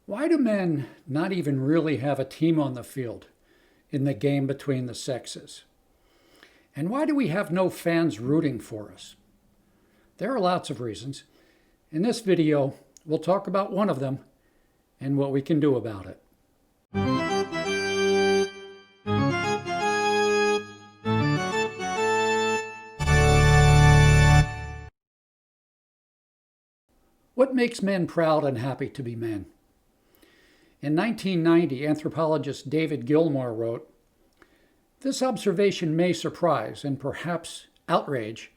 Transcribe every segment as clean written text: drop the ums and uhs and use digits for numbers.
Why do men not even really have a team on the field in the game between the sexes? And why do we have no fans rooting for us? There are lots of reasons. In this video, we'll talk about one of them and what we can do about it. What makes men proud and happy to be men? In 1990, anthropologist David Gilmour wrote, "This observation may surprise and perhaps outrage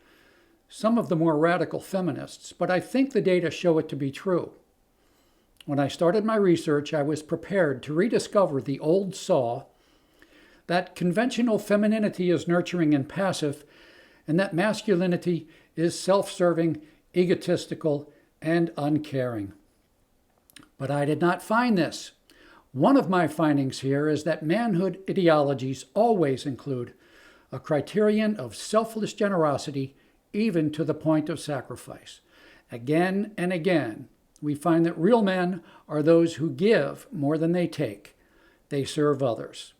some of the more radical feminists, but I think the data show it to be true. When I started my research, I was prepared to rediscover the old saw that conventional femininity is nurturing and passive, and that masculinity is self-serving, egotistical, and uncaring. But I did not find this. One of my findings here is that manhood ideologies always include a criterion of selfless generosity, even to the point of sacrifice. Again and again, we find that real men are those who give more than they take. They serve others.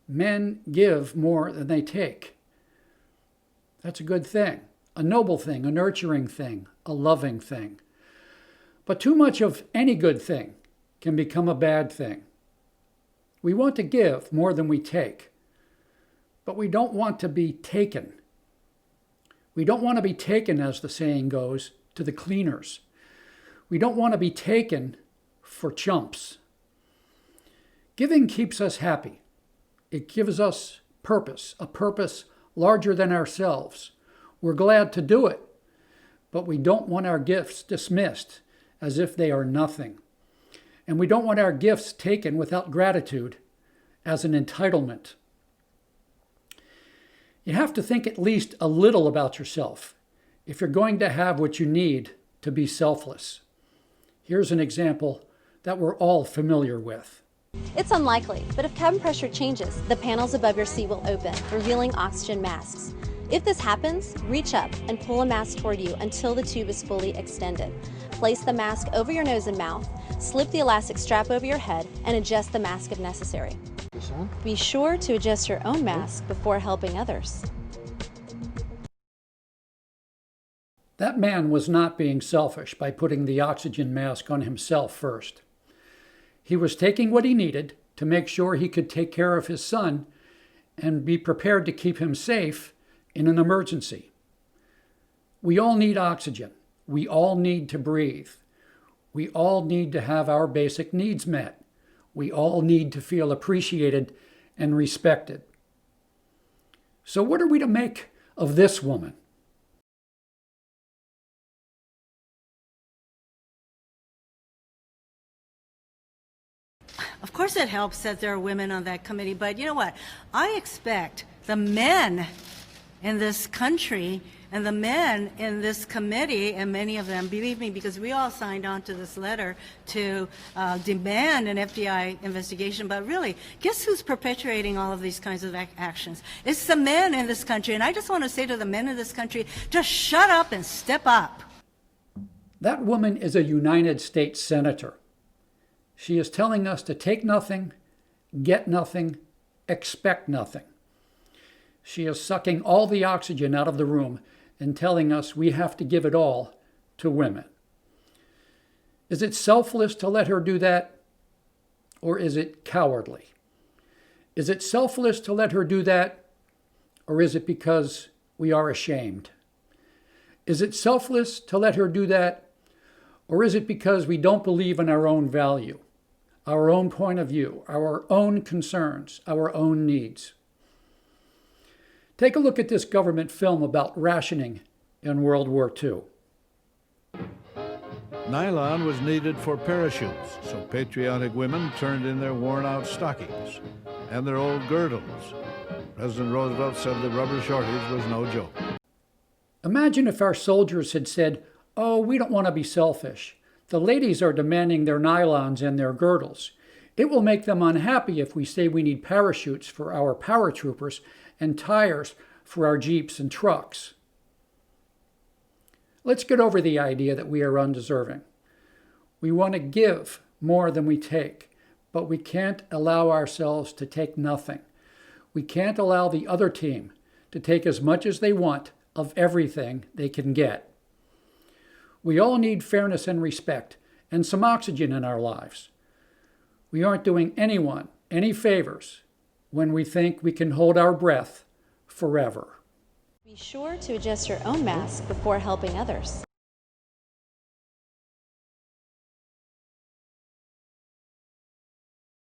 Men give more than they take. That's a good thing, a noble thing, a nurturing thing, a loving thing. But too much of any good thing can become a bad thing. We want to give more than we take, but we don't want to be taken. We don't want to be taken, as the saying goes, to the cleaners. We don't want to be taken for chumps. Giving keeps us happy. It gives us purpose, a purpose larger than ourselves. We're glad to do it, but we don't want our gifts dismissed as if they are nothing. And we don't want our gifts taken without gratitude as an entitlement. You have to think at least a little about yourself if you're going to have what you need to be selfless. Here's an example that we're all familiar with. It's unlikely, but if cabin pressure changes, the panels above your seat will open, revealing oxygen masks. If this happens, reach up and pull a mask toward you until the tube is fully extended. Place the mask over your nose and mouth, slip the elastic strap over your head, and adjust the mask if necessary. Be sure to adjust your own mask before helping others. That man was not being selfish by putting the oxygen mask on himself first. He was taking what he needed to make sure he could take care of his son and be prepared to keep him safe in an emergency. We all need oxygen. We all need to breathe. We all need to have our basic needs met. We all need to feel appreciated and respected. So what are we to make of this woman? Of course it helps that there are women on that committee, but you know what? I expect the men in this country and the men in this committee, and many of them, believe me, because we all signed on to this letter to demand an FBI investigation, but really, guess who's perpetuating all of these kinds of actions? It's the men in this country, and I just want to say to the men in this country, just shut up and step up. That woman is a United States Senator. She is telling us to take nothing, get nothing, expect nothing. She is sucking all the oxygen out of the room and telling us we have to give it all to women. Is it selfless to let her do that, or is it cowardly? Is it selfless to let her do that, or is it because we are ashamed? Is it selfless to let her do that, or is it because we don't believe in our own value, our own point of view, our own concerns, our own needs? Take a look at this government film about rationing in World War II. Nylon was needed for parachutes, so patriotic women turned in their worn-out stockings and their old girdles. President Roosevelt said the rubber shortage was no joke. Imagine if our soldiers had said, "Oh, we don't want to be selfish. The ladies are demanding their nylons and their girdles. It will make them unhappy if we say we need parachutes for our paratroopers and tires for our Jeeps and trucks." Let's get over the idea that we are undeserving. We want to give more than we take, but we can't allow ourselves to take nothing. We can't allow the other team to take as much as they want of everything they can get. We all need fairness and respect and some oxygen in our lives. We aren't doing anyone any favors when we think we can hold our breath forever. Be sure to adjust your own mask before helping others.